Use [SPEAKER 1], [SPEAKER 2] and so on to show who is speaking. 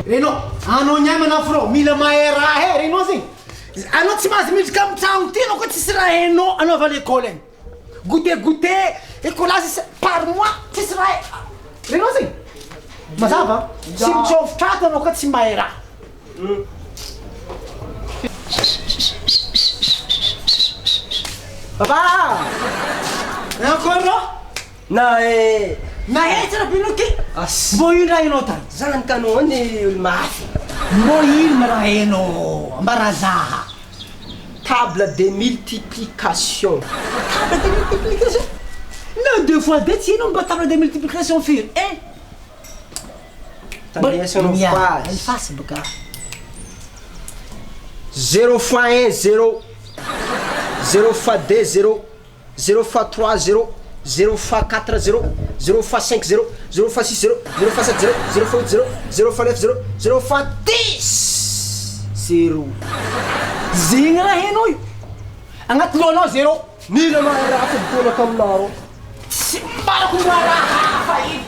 [SPEAKER 1] Renao, anao niay manafo mila mahay raha renao zegny. Anao tsy mahazo miditra am'tragno ty anao koa tsisy raha hainao anaova l'école agny. Goûter écolazy par mois tsisy raha renao zegny. Mazava? Tsy mitsôfotrato anao koa tsy mahay raha. Papa! Encore no? Nahetsara binoky! Mbô ino raha hainao tany?
[SPEAKER 2] Zany kanao ny olo mafy.
[SPEAKER 1] Mbô ino ma raha hainao? Ambarazaha.
[SPEAKER 2] Table de multiplication.
[SPEAKER 1] Table de multiplication? Non, 2 fois 2 tsy hainao mba table de multiplication firy?
[SPEAKER 2] Tandresanao
[SPEAKER 1] Ny fasy baka.
[SPEAKER 2] 0 fois 1 0. 0 fois 2 0. 0 fois 3 0. 0 fois 4 0. 0 fois 5 0. 0 fois 6 0. 0 fois 7 0. 0 fois 8 0. 0 fois 9 0. 0 fois 10 0.
[SPEAKER 1] Zegny raha hainao io. Agnaty lohanao 0.
[SPEAKER 2] Mila mahay raha fodikonako aminao.
[SPEAKER 1] Tsy mbarako raha hafa iny.